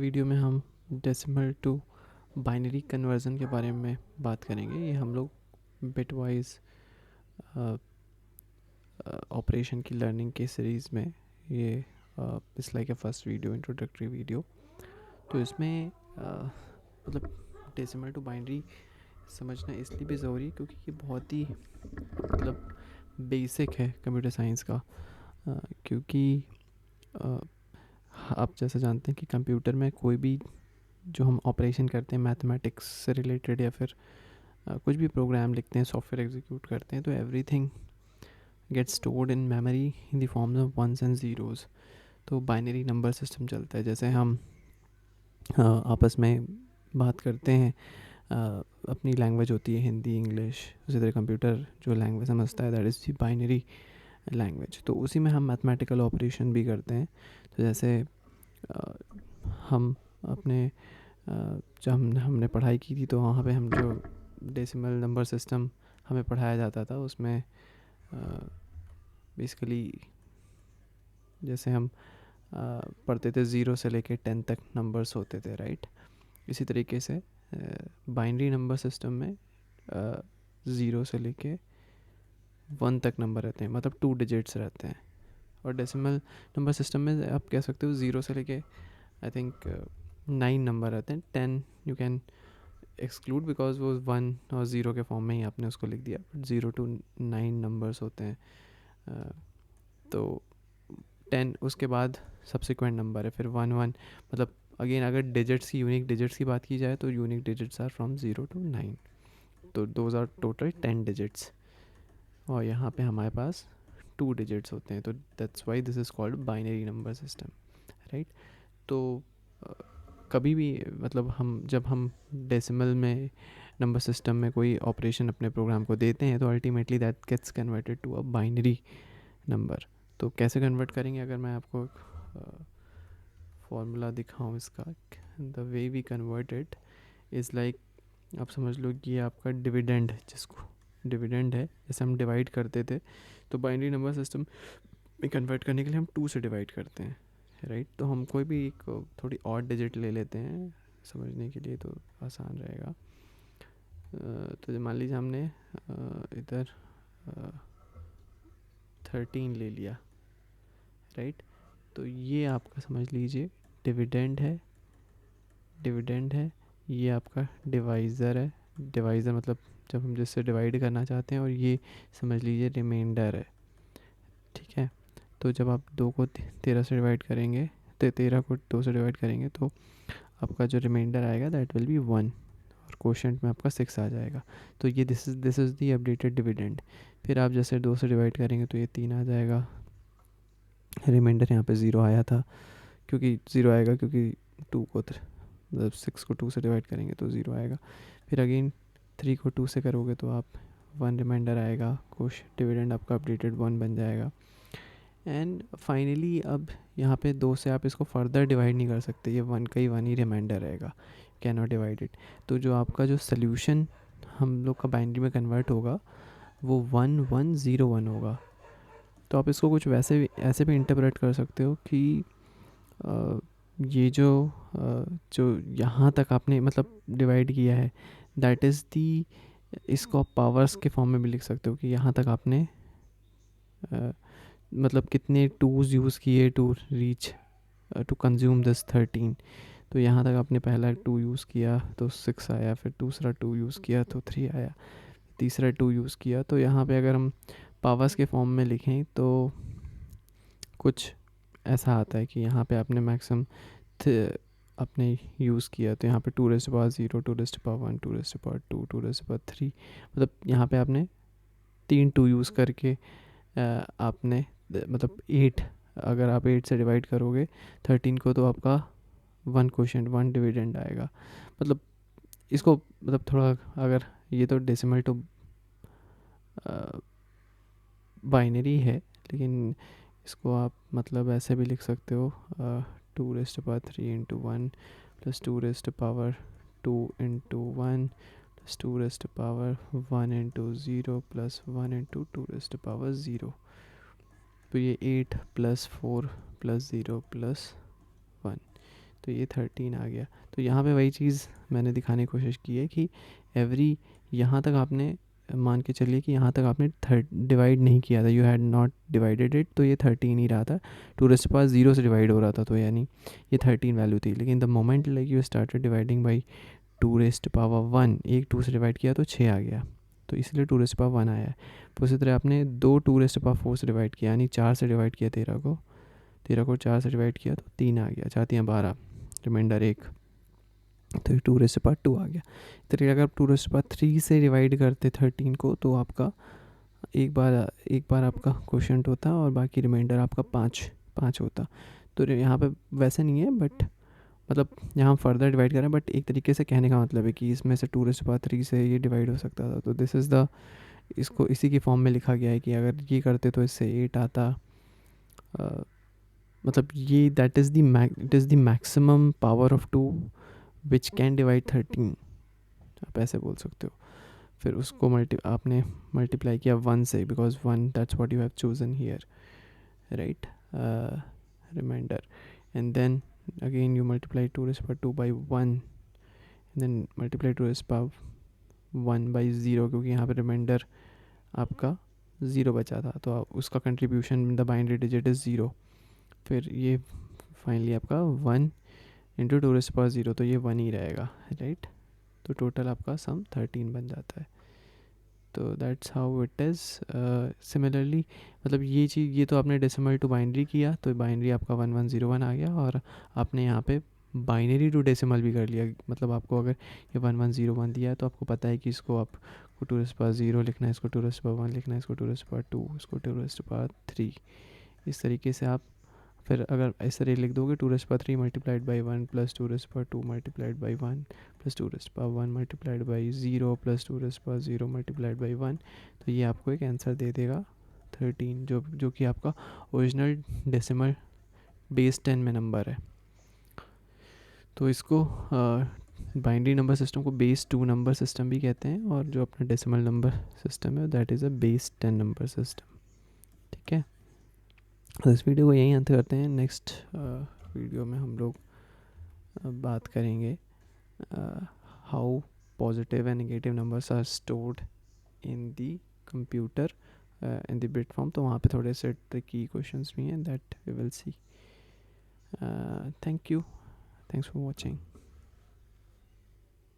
Video में हम decimal to binary conversion के बारे में बात करेंगे। ये हम लोग बिटवाइज ऑपरेशन की लर्निंग के सीरीज़ में ये it's like a first video, introductory video. तो इसमें मतलब डेसिमल टू बाइनरी समझना इसलिए भी ज़रूरी है क्योंकि ये बहुत ही मतलब बेसिक है कंप्यूटर साइंस का। क्योंकि आप जैसे जानते हैं कि कंप्यूटर में कोई भी जो हम ऑपरेशन करते हैं मैथमेटिक्स से रिलेटेड या फिर कुछ भी प्रोग्राम लिखते हैं, सॉफ्टवेयर एग्जीक्यूट करते हैं, तो everything gets stored in memory in the forms of ones and zeros. तो बाइनरी नंबर सिस्टम चलता है। जैसे हम आपस में बात करते हैं, अपनी लैंग्वेज होती है हिंदी, इंग्लिश, उसी तरह कंप्यूटर जो लैंग्वेज समझता है that is the binary language. तो उसी में हम मैथमेटिकल ऑपरेशन भी करते हैं। तो जैसे हम अपने जब हमने पढ़ाई की थी तो वहाँ पे हम जो डेसिमल नंबर सिस्टम हमें पढ़ाया जाता था उसमें बेसिकली जैसे हम पढ़ते थे 0 से लेके 10 तक नंबर्स होते थे, राइट। इसी तरीके से बाइनरी नंबर सिस्टम में 0 से लेके 1 तक नंबर रहते हैं, मतलब 2 डिजिट्स रहते हैं। और डेसिमल नंबर सिस्टम में आप कह सकते हो 0 से लेके आई थिंक 9 नंबर रहते हैं। 10 यू कैन एक्सक्लूड बिकॉज वो 1 और 0 के फॉर्म में ही आपने उसको लिख दिया, बट 0 to 9 नंबर्स होते हैं। तो 10 उसके बाद सब्सिक्वेंट नंबर है, फिर 1 1, मतलब अगेन अगर डिजिट्स की, यूनिक डिजिट्स की बात की जाए तो unique digits are from 0 to 9। तो दोज आर टोटल 10 डिजिट्स, और यहाँ पे हमारे पास 2 डिजिट्स होते हैं। तो that's why this is called binary number system, right. तो कभी भी मतलब जब हम डेसिमल में नंबर सिस्टम में कोई ऑपरेशन अपने प्रोग्राम को देते हैं तो ultimately that gets converted to a binary number. तो कैसे कन्वर्ट करेंगे, अगर मैं आपको फॉर्मूला दिखाऊं इसका, the way we convert it is like, आप समझ लो कि ये आपका डिविडेंड, जिसको डिविडेंड है, जैसे हम डिवाइड करते थे तो बाइनरी नंबर सिस्टम में कन्वर्ट करने के लिए हम 2 से डिवाइड करते हैं, राइट। तो हम कोई भी एक थोड़ी और डिजिट ले लेते हैं समझने के लिए, तो आसान रहेगा। तो मान लीजिए हमने इधर 13 ले लिया, राइट। तो ये आपका समझ लीजिए डिविडेंड है, डिविडेंड है। ये आपका डिवाइज़र है, डिवाइज़र मतलब जब हम जिससे डिवाइड करना चाहते हैं, और ये समझ लीजिए रिमाइंडर है, ठीक है। तो जब आप 2 को 13 से डिवाइड करेंगे, तो 13 को 2 से डिवाइड करेंगे तो आपका जो रिमाइंडर आएगा दैट विल बी 1, और कोशेंट में आपका 6 आ जाएगा। तो ये this is the updated dividend. फिर आप जैसे 2 से डिवाइड करेंगे तो ये 3 आ जाएगा। रिमाइंडर यहाँ पे 0 आया था, क्योंकि 0 आएगा क्योंकि 2 को मतलब 6 को 2 से डिवाइड करेंगे तो 0 आएगा। फिर अगेन 3 को 2 से करोगे तो आप 1 रिमाइंडर आएगा, कुछ डिविडेंड आपका अपडेटेड 1 बन जाएगा। एंड फाइनली अब यहाँ पे 2 से आप इसको फर्दर डिवाइड नहीं कर सकते, ये 1 का ही 1 ही रिमाइंडर रहेगा, कैन नॉट डिवाइड इट। तो जो आपका जो सोल्यूशन हम लोग का बाइनरी में कन्वर्ट होगा वो 1 1 0 1 होगा। तो आप इसको कुछ वैसे भी ऐसे भी इंटरप्रेट कर सकते हो कि ये जो यहाँ तक आपने मतलब डिवाइड किया है दैट इज़ दी, इसको आप पावर्स के फॉर्म में भी लिख सकते हो कि यहाँ तक आपने मतलब कितने टूज़ यूज़ किए to reach to consume this 13। तो यहाँ तक आपने पहला 2 यूज़ किया तो 6 आया, फिर दूसरा 2 यूज़ किया तो 3 आया, तीसरा 2 यूज़ किया। तो यहाँ पे अगर हम पावर्स के फॉर्म में लिखें तो कुछ ऐसा आता है कि यहाँ पे आपने मैक्सिमम आपने यूज़ किया, तो यहाँ पे 2 raise to power 0, 2 raise to power 1, 2 raise to power 2, 2 raise to power 3, मतलब यहाँ पे आपने 3 2 यूज़ करके आपने मतलब 8, अगर आप 8 से डिवाइड करोगे 13 को तो आपका 1 क्वोशंट 1 डिविडेंड आएगा। मतलब इसको मतलब थोड़ा, अगर ये तो डेसिमल टू बाइनरी है, लेकिन इसको आप मतलब ऐसे भी लिख सकते हो, 2 raise to power 3 into 1 plus 2 raise to power 2 into 1 plus 2 raise to power 1 into 0 plus 1 into 2 raise to power 0। तो ये 8 प्लस 4 प्लस 0 प्लस 1, तो ये 13 आ गया। तो यहाँ पे वही चीज़ मैंने दिखाने की कोशिश की है कि एवरी यहाँ तक आपने मान के चलिए कि यहाँ तक आपने डिवाइड नहीं किया था, you had not divided it, तो ये 13 ही रहा था। 2 0 से डिवाइड हो रहा था, तो यानी ये 13 वैल्यू थी। लेकिन the moment like you started dividing by 2 1, एक 2 से डिवाइड किया तो 6 आ गया, तो इसलिए 2 1 आया है। तो उसी तरह आपने 2 से डिवाइड किया, यानी 4 से डिवाइड किया 13 को 4 से डिवाइड किया तो 3 आ गया, 4 3 12, रिमाइंडर 1, तो 2 आ गया। तो अगर आप 2 3 से डिवाइड करते 13 को तो आपका एक बार आपका क्वोशंट होता और बाकी रिमाइंडर आपका 5 होता। तो यहाँ पे वैसे नहीं है, बट मतलब यहाँ हम फर्दर डिवाइड करें, बट एक तरीके से कहने का मतलब है कि इसमें से 2 3 से ये डिवाइड हो सकता था। तो दिस इज़ द, इसको इसी की फॉर्म में लिखा गया है कि अगर ये करते तो इससे 8 आता। मतलब ये that is it is the maximum power of 2 which can divide 13, आप ऐसे बोल सकते हो। फिर उसको आपने मल्टीप्लाई किया 1 से, because 1 that's what you have chosen here, right, reminder. And then again you multiply 2 by 1, and then multiply 1 by 0, क्योंकि यहाँ पे रिमाइंडर आपका 0 बचा था, तो उसका contribution in the binary digit is 0। फिर ये फाइनली आपका 1 इंटू 2 0, तो ये 1 ही रहेगा, राइट। तो टोटल आपका सम 13 बन जाता है। तो that's how it is. Similarly मतलब ये चीज़, ये तो आपने डेसिमल टू बाइनरी किया, तो बाइनरी आपका 1101 आ गया, और आपने यहाँ पे बाइनरी टू डेसिमल भी कर लिया। मतलब आपको अगर ये 1101 दिया है तो आपको पता है कि इसको आपको 2 0 लिखना है, इसको 2 1 लिखना है, इसको 2 इसको 2 3, इस तरीके से आप फिर अगर इस तरह लिख दोगे 2 3 multiplied by 1 plus 2 multiplied by 1 plus 2 multiplied by 0 plus 2 multiplied by 1, तो ये आपको एक आंसर दे देगा 13, जो कि आपका ओरिजिनल डेसिमल बेस 10 में नंबर है। तो इसको बाइनरी नंबर सिस्टम को बेस 2 नंबर सिस्टम भी कहते हैं, और जो अपना डेसिमल नंबर सिस्टम है that is a base 10 number system. ठीक है, तो इस वीडियो को यहीं अंत करते हैं। नेक्स्ट वीडियो में हम लोग बात करेंगे how positive and negative numbers are stored in the computer in the bit form. तो वहाँ पे थोड़े से ट्रिकी क्वेश्चंस भी हैं, that we will see. Thank you, thanks for watching.